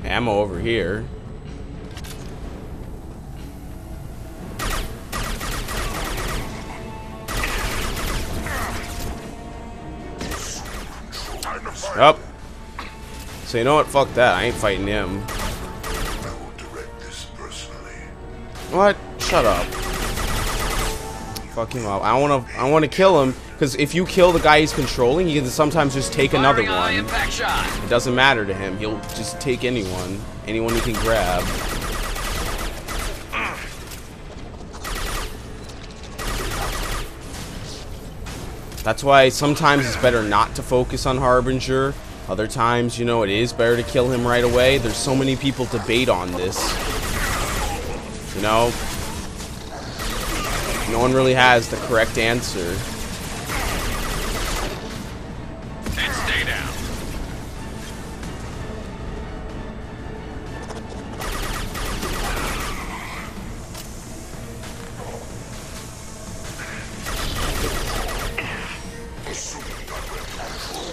Ammo over here. Up. So you know what? Fuck that. I ain't fighting him. What? Shut up. Fuck him up. I wanna kill him, because if you kill the guy he's controlling, he can sometimes just take another one. It doesn't matter to him. He'll just take anyone he can grab. That's why sometimes it's better not to focus on Harbinger. Other times, you know, it is better to kill him right away. There's so many people debate on this. You know? No one really has the correct answer. And stay down.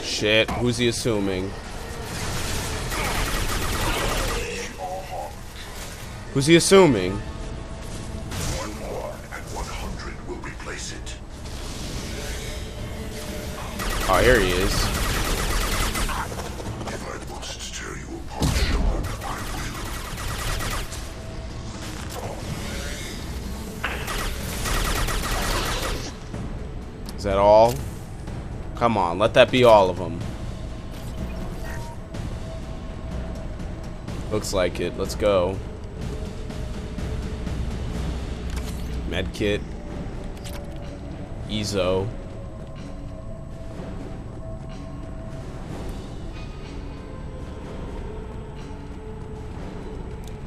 Shit, who's he assuming? Who's he assuming? One more and 100 will replace it. Oh, here he is. If I must tear you apart, Sean, I will. Is that all? Come on, let that be all of them. Looks like it. Let's go. Medkit. Ezo.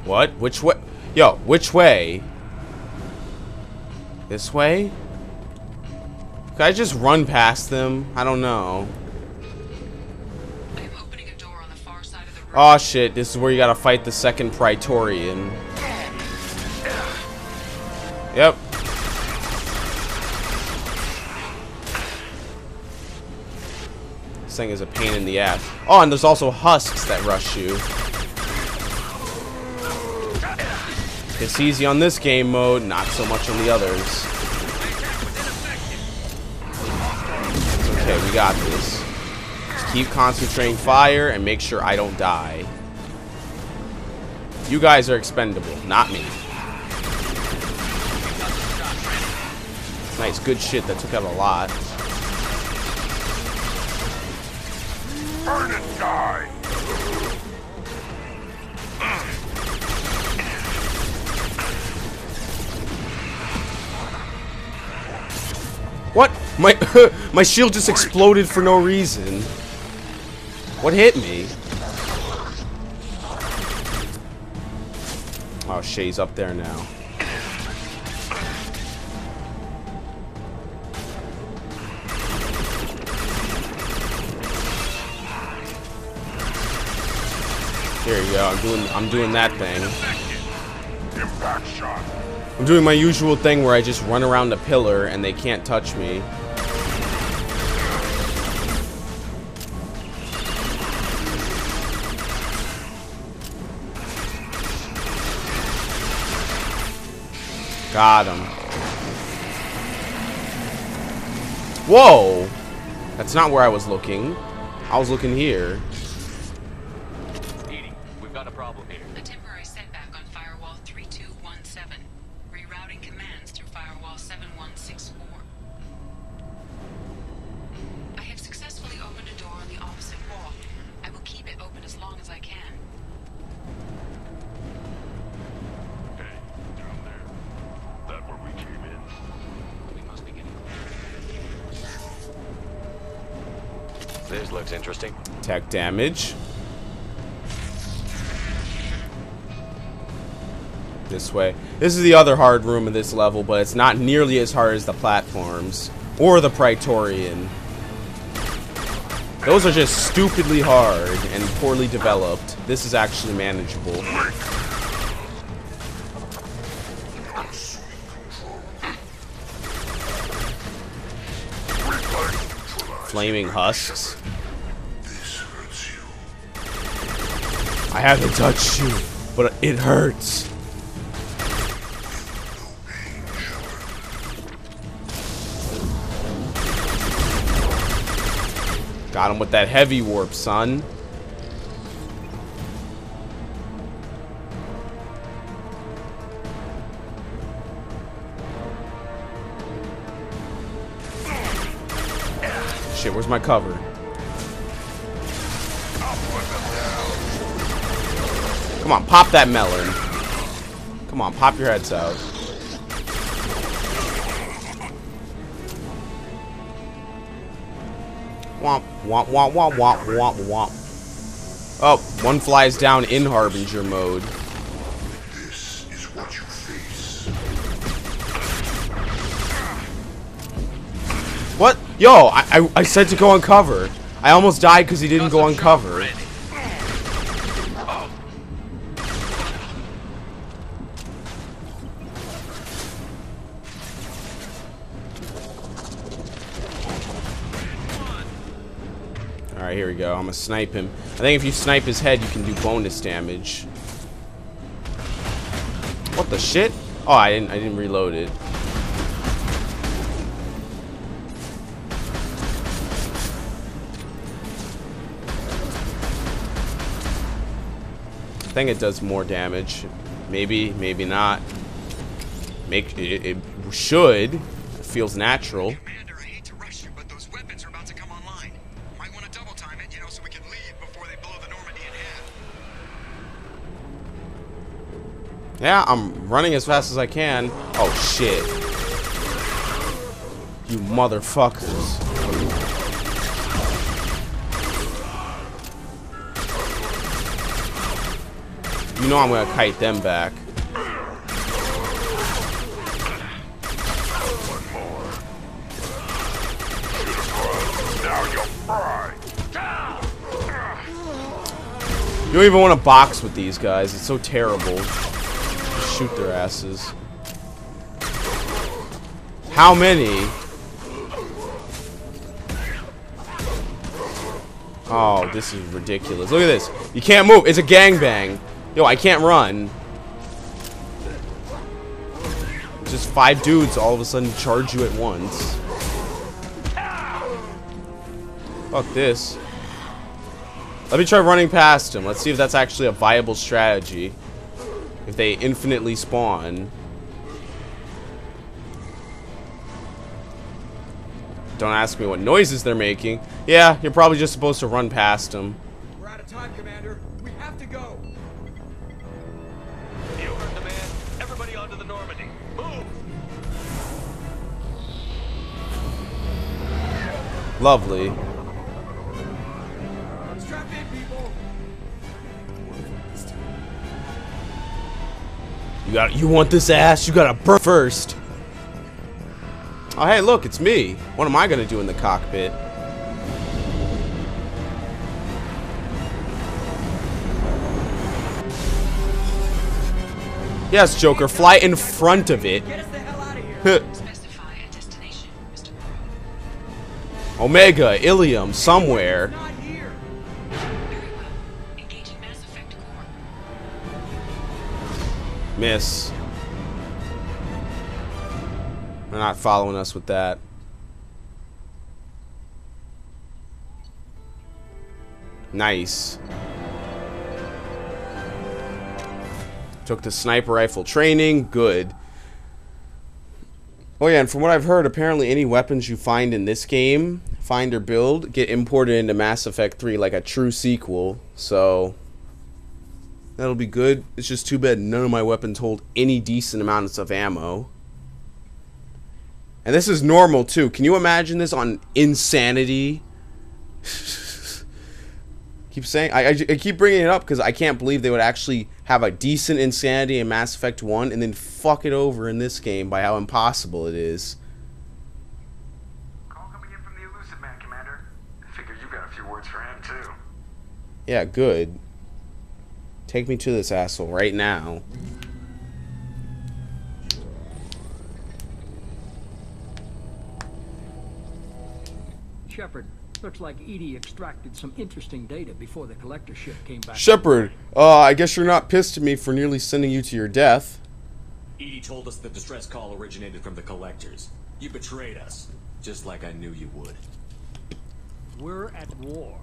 What? Which way? Yo, which way? This way? Could I just run past them? I don't know. I'm opening a door on the far side of the room. Oh shit, this is where you gotta fight the second Praetorian. Yep. This thing is a pain in the ass. Oh, and there's also husks that rush you. It's easy on this game mode, not so much on the others. Okay, we got this. Just keep concentrating fire and make sure I don't die. You guys are expendable, not me. Nice, good shit. That took out a lot. Burn it, die! What? My shield just exploded for no reason. What hit me? Oh, Shay's up there now. There you go. I'm doing that thing. Impact shot. I'm doing my usual thing where I just run around the pillar and they can't touch me. Got him. Whoa! That's not where I was looking. I was looking here. Edie, we've got a problem here. A temporary setback on firewall 3217. Rerouting commands through firewall 7164. I have successfully opened a door on the opposite wall. I will keep it open as long as I can. Okay, down there. That where we came in. We must be getting close. This looks interesting. Tech damage. This way. This is the other hard room of this level, but it's not nearly as hard as the platforms or the Praetorian. Those are just stupidly hard and poorly developed. This is actually manageable. Flaming husks. This hurts you. I haven't touched you, but it hurts. Got him with that heavy warp, son. Shit, where's my cover? Come on, pop that melon. Come on, pop your heads out. Womp, womp, womp, womp, womp, womp, womp. Oh, one flies down in Harbinger mode. This is what you face. What? Yo, I said to go on cover. I almost died because he didn't go on cover. Alright, here we go. I'm gonna snipe him. I think if you snipe his head, you can do bonus damage. What the shit? Oh, I didn't reload it. I think it does more damage. Maybe, maybe not. It should. It feels natural. Commander, I hate to rush you, but those weapons are about to come online. Might want to double time it, you know, so we can leave before they blow the Normandy in half. Yeah, I'm running as fast as I can. Oh shit. You motherfuckers. You know I'm gonna kite them back. You don't even want to box with these guys. It's so terrible. Just shoot their asses. How many? Oh, this is ridiculous. Look at this. You can't move. It's a gangbang. Yo, I can't run. Just 5 dudes all of a sudden charge you at once. Fuck this. Let me try running past him. Let's see if that's actually a viable strategy. If they infinitely spawn. Don't ask me what noises they're making. Yeah, you're probably just supposed to run past them. We're out of time, Commander. We have to go. You heard the man. Everybody onto the Normandy. Move! Lovely. Strap in, people. You want this ass? You gotta burn first. Oh hey, look, it's me. What am I gonna do in the cockpit? Yes, Joker, fly in front of it. Get us the hell out of here. Specify a destination, Mr. Omega, Ilium, somewhere. Not here. Very well. Engaging Mass Effect core. Miss. They're not following us with that. Nice. Took the sniper rifle training. Good. Oh yeah, and from what I've heard, apparently any weapons you find in this game, find or build, get imported into Mass Effect 3 like a true sequel. So that'll be good. It's just too bad none of my weapons hold any decent amounts of ammo. And this is normal too. Can you imagine this on Insanity? Keep saying I keep bringing it up because I can't believe they would actually have a decent Insanity in Mass Effect 1 and then fuck it over in this game by how impossible it is. Call coming in from the Elusive Man, Commander. I figured you got a few words for him, too. Yeah, good. Take me to this asshole right now. Shepard, Looks like Edie extracted some interesting data before the collector ship came back. Shepard, I guess you're not pissed at me for nearly sending you to your death. Edie told us the distress call originated from the collectors. You betrayed us, just like I knew you would. We're at war.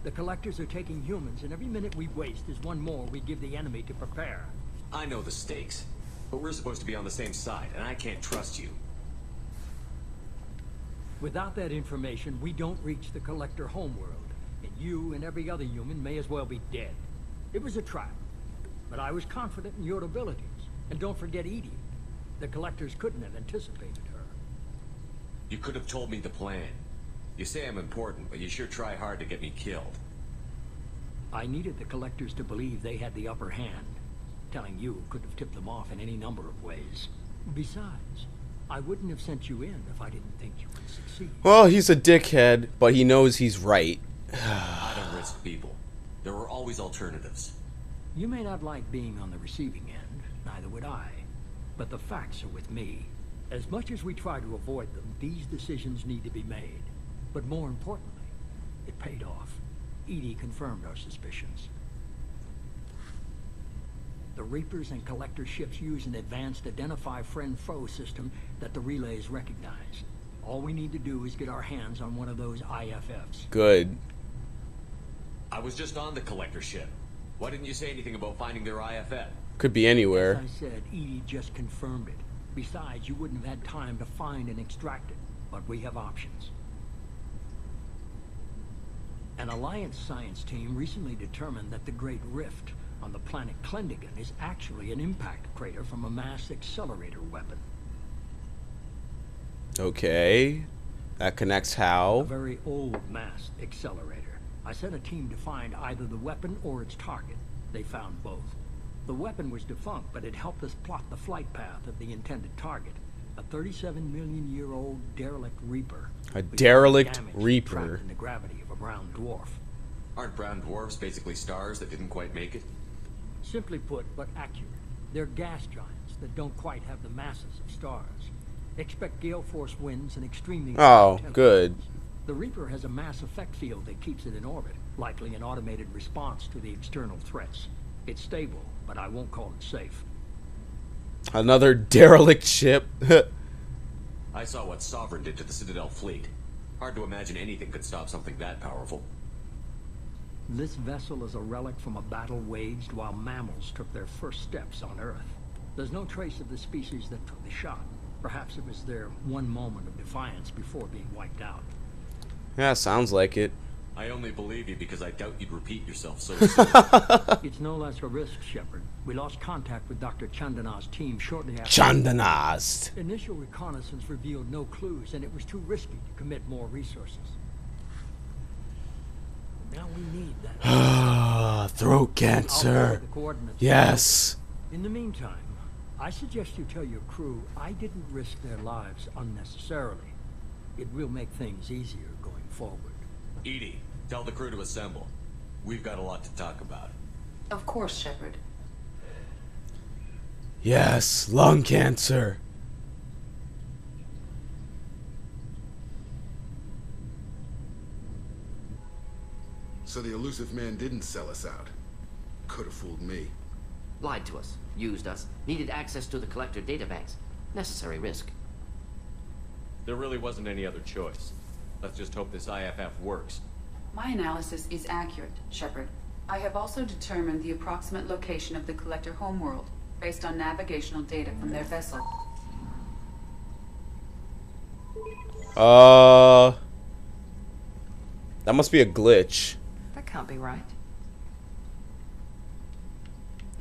The collectors are taking humans, and every minute we waste is one more we give the enemy to prepare. I know the stakes, but we're supposed to be on the same side, and I can't trust you. Without that information, we don't reach the collector homeworld, and you and every other human may as well be dead. It was a trap, but I was confident in your abilities. And don't forget Edie. The collectors couldn't have anticipated her. You could have told me the plan. You say I'm important, but you sure try hard to get me killed. I needed the collectors to believe they had the upper hand. Telling you could have tipped them off in any number of ways. Besides, I wouldn't have sent you in if I didn't think you would succeed. Well, he's a dickhead, but he knows he's right. I don't risk people. There are always alternatives. You may not like being on the receiving end, neither would I. But the facts are with me. As much as we try to avoid them, these decisions need to be made. But more importantly, it paid off. Edie confirmed our suspicions. The Reapers and Collector ships use an advanced Identify Friend-Foe system that the relays recognize. All we need to do is get our hands on one of those IFFs. Good. I was just on the collector ship. Why didn't you say anything about finding their IFF? Could be anywhere. As I said, Edie just confirmed it. Besides, you wouldn't have had time to find and extract it. But we have options. An Alliance science team recently determined that the Great Rift on the planet Klendigan is actually an impact crater from a mass accelerator weapon. Okay. That connects A how? very old mass accelerator. I sent a team to find either the weapon or its target. They found both. The weapon was defunct, but it helped us plot the flight path of the intended target. A 37-million-year-old derelict Reaper. A with derelict damage Reaper. trapped in the gravity of a brown dwarf. Aren't brown dwarfs basically stars that didn't quite make it? Simply put, but accurate. They're gas giants that don't quite have the masses of stars. Expect gale force winds and extremely Oh, high good. temperatures. The Reaper has a mass effect field that keeps it in orbit, likely an automated response to the external threats. It's stable, but I won't call it safe. Another derelict ship. I saw what Sovereign did to the Citadel fleet. Hard to imagine anything could stop something that powerful. This vessel is a relic from a battle waged while mammals took their first steps on Earth. There's no trace of the species that took the shot. Perhaps it was their one moment of defiance before being wiped out. Yeah, sounds like it. I only believe you because I doubt you'd repeat yourself so soon. It's no less a risk, Shepard. We lost contact with Dr. Chandana's team shortly after. Chandanast. Initial reconnaissance revealed no clues, and it was too risky to commit more resources. Now we need that. Throat I'll cancer. forward the coordinates. Yes. In the meantime, I suggest you tell your crew I didn't risk their lives unnecessarily. It will make things easier going forward. Edie, tell the crew to assemble. We've got a lot to talk about. Of course, Shepard. Yes, lung cancer. So the elusive man didn't sell us out. Could have fooled me. Lied to us, used us, needed access to the collector databanks. Necessary risk. There really wasn't any other choice. Let's just hope this IFF works. My analysis is accurate, Shepard. I have also determined the approximate location of the collector homeworld, based on navigational data from their vessel. That must be a glitch. That can't be right.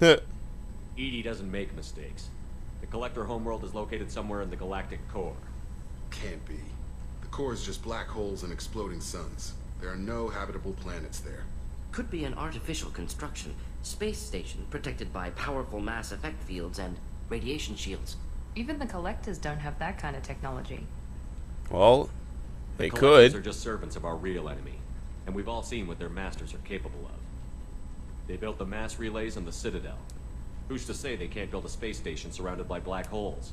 Edie doesn't make mistakes. The collector homeworld is located somewhere in the galactic core. Can't be. The core is just black holes and exploding suns. There are no habitable planets there. Could be an artificial construction, space station protected by powerful mass effect fields and radiation shields. Even the collectors don't have that kind of technology. Well, they The collectors could. are just servants of our real enemy, and we've all seen what their masters are capable of. They built the mass relays on the Citadel. Who's to say they can't build a space station surrounded by black holes?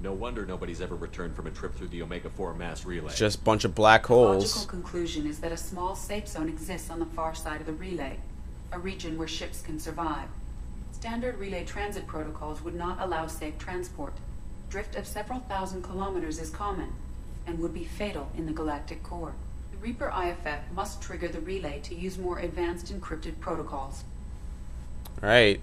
No wonder nobody's ever returned from a trip through the Omega-4 mass relay. It's just a bunch of black The holes. logical conclusion is that a small safe zone exists on the far side of the relay, a region where ships can survive. Standard relay transit protocols would not allow safe transport. Drift of several thousand kilometers is common, and would be fatal in the galactic core. The Reaper IFF must trigger the relay to use more advanced encrypted protocols. Alright.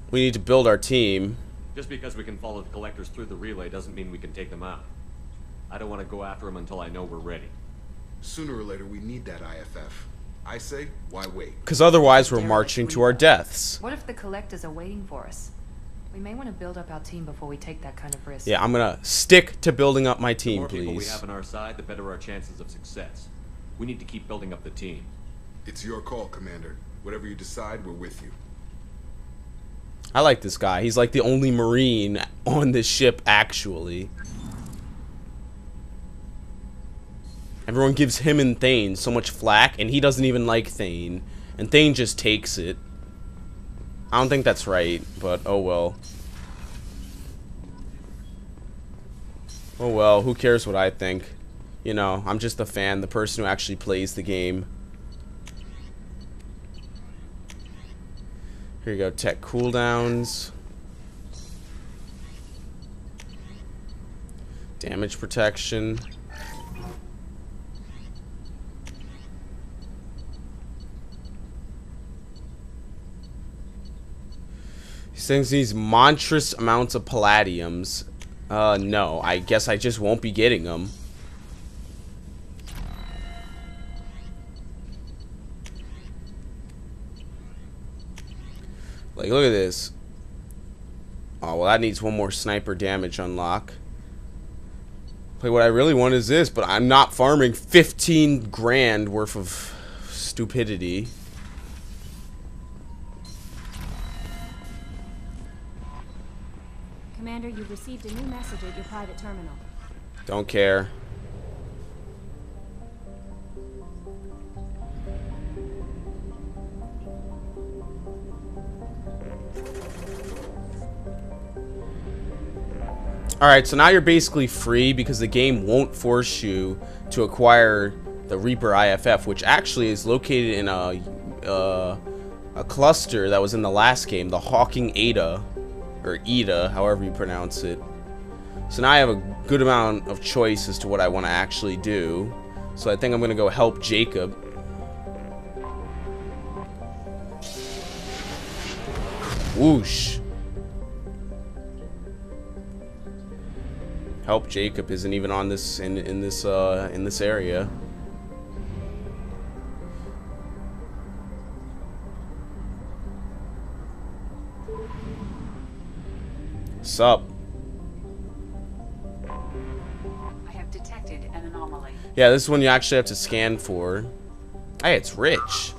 We need to build our team. Just because we can follow the collectors through the relay doesn't mean we can take them out. I don't want to go after them until I know we're ready. Sooner or later, we need that IFF. I say, why wait? Because otherwise we're marching to our deaths. What if the collectors are waiting for us? We may want to build up our team before we take that kind of risk. Yeah, I'm gonna stick to building up my The team, more people we please. have on our side, the better our chances of success. We need to keep building up the team. It's your call, Commander. Whatever you decide, we're with you. I like this guy. He's like the only Marine on this ship, actually. Everyone gives him and Thane so much flack, and he doesn't even like Thane. And Thane just takes it. I don't think that's right, but oh well. Oh well, who cares what I think? You know, I'm just a fan, the person who actually plays the game. Here you go, tech cooldowns. Damage protection. These things need monstrous amounts of palladiums. No, I guess I just won't be getting them. Like, look at this. Oh, well, that needs one more sniper damage unlock. Like, what I really want is this, but I'm not farming 15 grand worth of stupidity. Commander, you've received a new message at your private terminal. Don't care. Alright, so now you're basically free because the game won't force you to acquire the Reaper IFF, which actually is located in a cluster that was in the last game, the Hawking Ada, or Eda, however you pronounce it. So now I have a good amount of choice as to what I want to actually do. So I think I'm going to go help Jacob. Whoosh. Help Jacob isn't even on this in this area. Sup? I have detected an anomaly. Yeah, this is one you actually have to scan for. Hey, it's rich.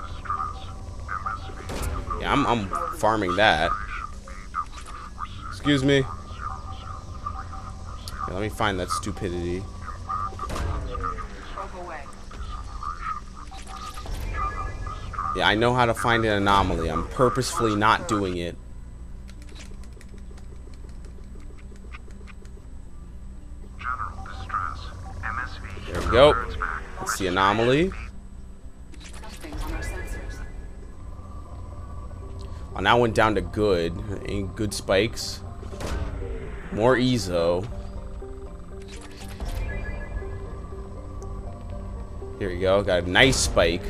Yeah, I'm farming that. Excuse me. Yeah, let me find that stupidity. Yeah, I know how to find an anomaly. I'm purposefully not doing it. There we go. That's the anomaly. Oh, now went down to good. Ain't good spikes. More Ezo. Here we go. Got a nice spike.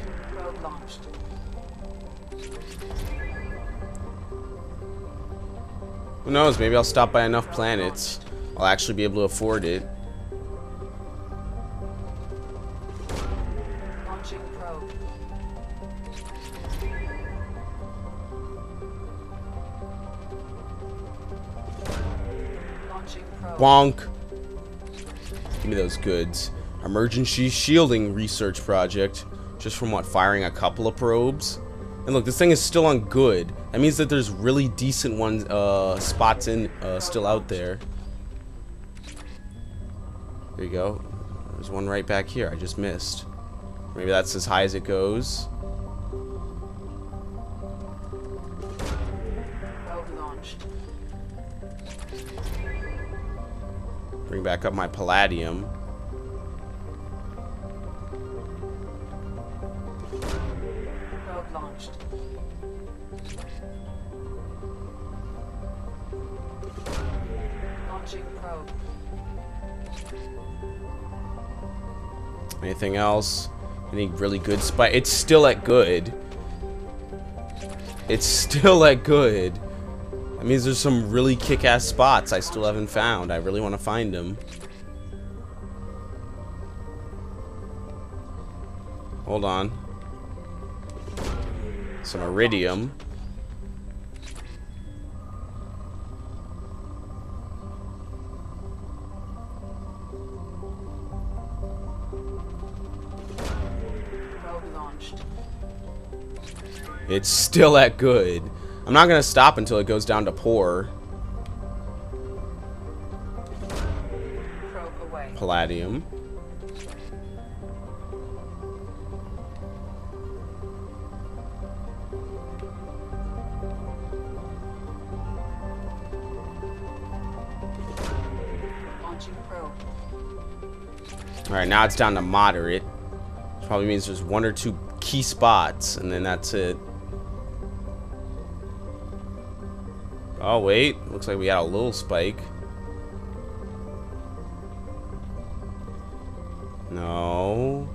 Who knows? Maybe I'll stop by enough planets. I'll actually be able to afford it. Bonk. Give me those goods. Emergency shielding research project. Just from what? Firing a couple of probes? And look, this thing is still on good. That means that there's really decent ones, spots in, still out there. There you go. There's one right back here. I just missed. Maybe that's as high as it goes. Bring back up my palladium. Probe launched. Launching probe. Anything else? Any really good spot? It's still at good. It's still at good. That means there's some really kick-ass spots I still haven't found. I really want to find them. Hold on. Some iridium. Probe launched. It's still at good. I'm not gonna stop until it goes down to poor. Probe away. Palladium. Launching probe. Alright, now it's down to moderate. Which probably means there's one or two key spots, and then that's it. Oh, wait. Looks like we got a little spike. No.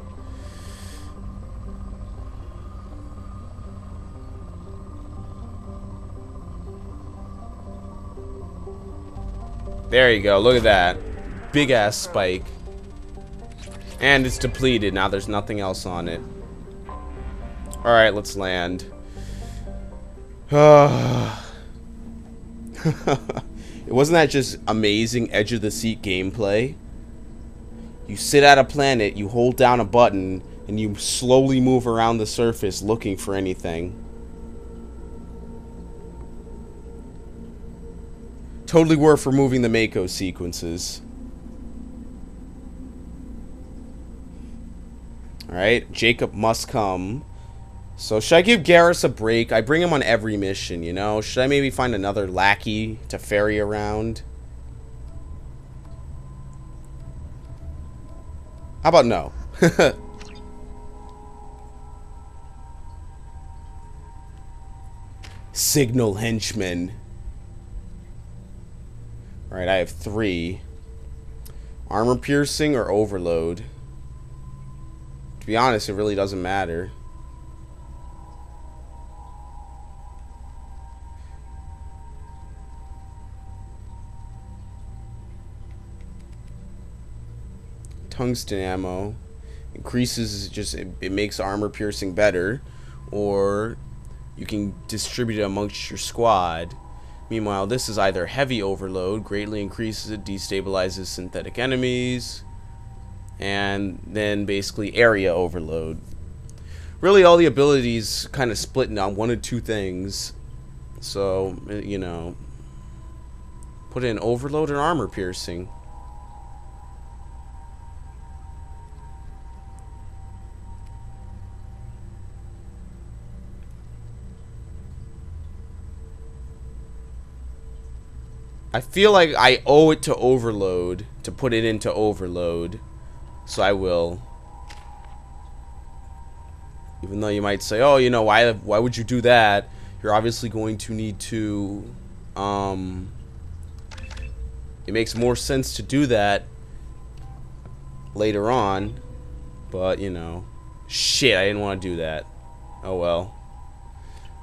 There you go. Look at that. Big ass spike. And it's depleted. Now there's nothing else on it. Alright, let's land. Wasn't that just amazing edge of the seat gameplay? You sit at a planet, you hold down a button, and you slowly move around the surface looking for anything. Totally worth removing the Mako sequences. Alright, Jacob must come. So should I give Garrus a break? I bring him on every mission, you know? Should I maybe find another lackey to ferry around? How about no? Signal henchman. Alright, I have 3. Armor piercing or overload? To be honest, it really doesn't matter. Tungsten ammo increases, just it makes armor piercing better, or you can distribute it amongst your squad. Meanwhile, this is either heavy overload, greatly increases it, destabilizes synthetic enemies, and then basically area overload. Really, all the abilities kind of split on one or two things. So, you know, put in overload and armor piercing. I feel like I owe it to overload to put it into overload, so I will. Even though you might say, oh, you know, why would you do that? You're obviously going to need to, it makes more sense to do that later on, but, you know, shit, I didn't want to do that. Oh, well.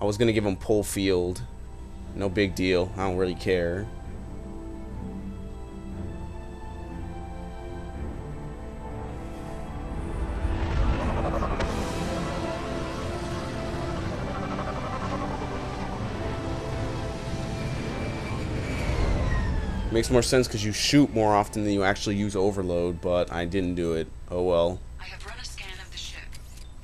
I was going to give him pull field. No big deal. I don't really care. Makes more sense because you shoot more often than you actually use overload, but I didn't do it. Oh well. I have run a scan of the ship.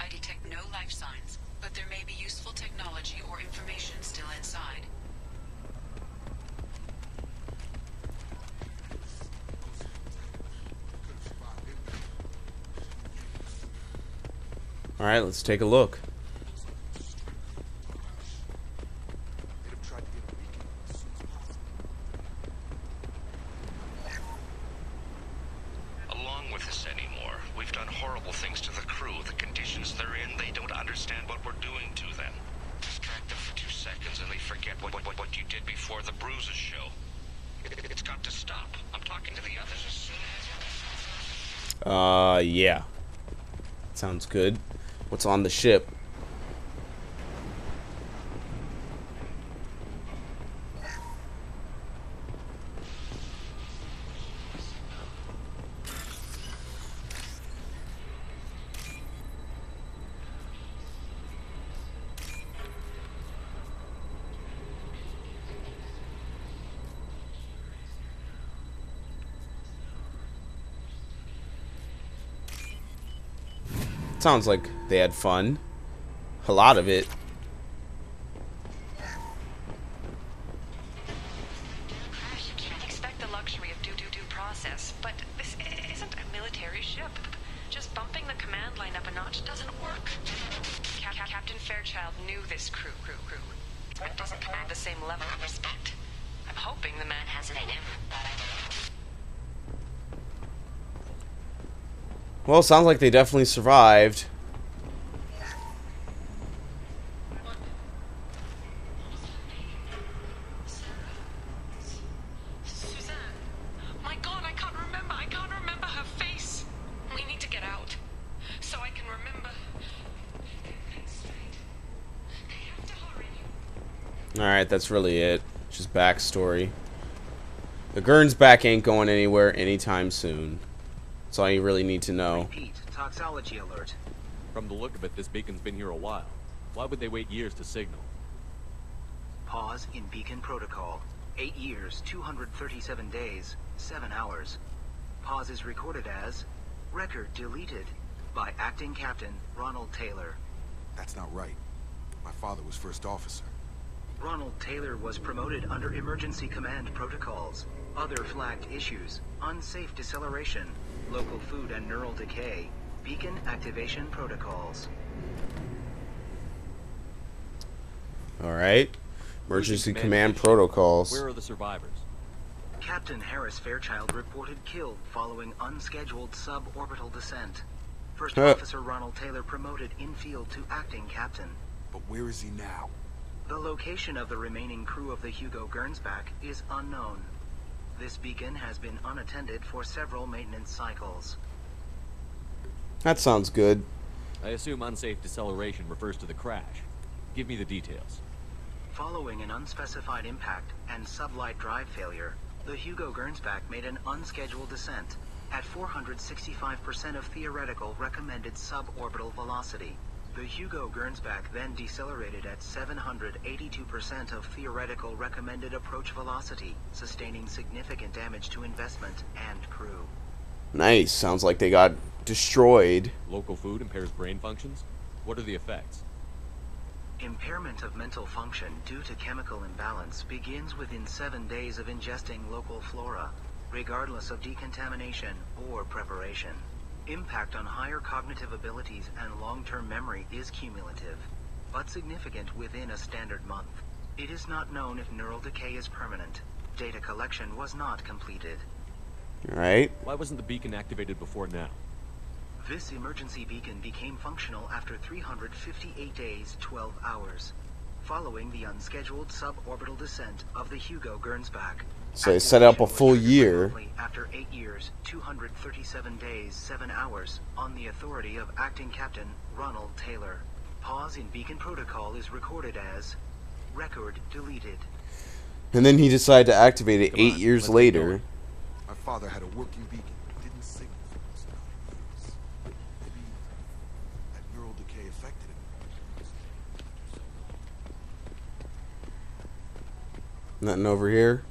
I detect no life signs, but there may be useful technology or information still inside. Alright, let's take a look. horrible things to the crew. The conditions they're in, they don't understand what we're doing to them. Distract them for 2 seconds and they forget what you did before the bruises show. It's got to stop. I'm talking to the others as soon as... Yeah. Sounds good. What's on the ship? Sounds like they had fun. A lot of it. You can't expect the luxury of due process, but this isn't a military ship. Just bumping the command line up a notch doesn't work. Captain Fairchild knew this crew. It doesn't command the same level of respect. I'm hoping the man has it in him. Well, sounds like they definitely survived. Suzanne. My God, I can't remember her face. We need to get out. So I can remember. They have to hurry. Alright, that's really it. Just backstory. The Gernsback ain't going anywhere anytime soon. That's all you really need to know. Repeat, toxology alert. From the look of it, this beacon's been here a while. Why would they wait years to signal? Pause in beacon protocol. 8 years, 237 days, 7 hours. Pause is recorded as record deleted by acting captain Ronald Taylor. That's not right. My father was first officer. Ronald Taylor was promoted under emergency command protocols. Other flagged issues: unsafe deceleration, local food and neural decay, beacon activation protocols. Alright. Emergency command protocols. Where are the survivors? Captain Harris Fairchild reported killed following unscheduled suborbital descent. First Officer Ronald Taylor promoted in-field to acting captain. But where is he now? The location of the remaining crew of the Hugo Gernsback is unknown. This beacon has been unattended for several maintenance cycles. That sounds good. I assume unsafe deceleration refers to the crash. Give me the details. Following an unspecified impact and sublight drive failure, the Hugo Gernsback made an unscheduled descent at 465% of theoretical recommended suborbital velocity. The Hugo Gernsback then decelerated at 782% of theoretical recommended approach velocity, sustaining significant damage to investment and crew. Nice. Sounds like they got destroyed. Local food impairs brain functions? What are the effects? Impairment of mental function due to chemical imbalance begins within 7 days of ingesting local flora, regardless of decontamination or preparation. Impact on higher cognitive abilities and long-term memory is cumulative, but significant within a standard month. It is not known if neural decay is permanent. Data collection was not completed. Alright. Why wasn't the beacon activated before now? This emergency beacon became functional after 358 days, 12 hours, following the unscheduled suborbital descent of the Hugo Gernsback. So they set up a full year. After 8 years, 237 days, 7 hours, on the authority of acting captain Ronald Taylor. Pause in beacon protocol is recorded as record deleted. And then he decided to activate it 8 years later. My father had a working beacon. Didn't signal for almost 9 years. Maybe that neural decay affected him. Nothing over here.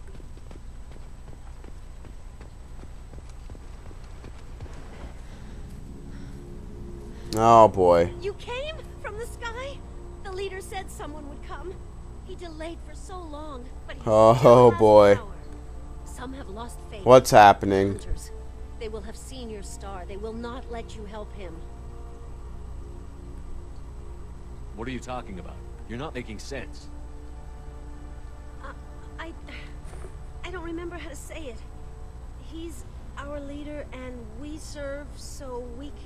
Oh boy. You came from the sky? The leader said someone would come. He delayed for so long, but he Oh boy. Some have lost faith. What's happening? Hunters. They will have seen your star. They will not let you help him. What are you talking about? You're not making sense. I don't remember how to say it. He's our leader and we serve so we can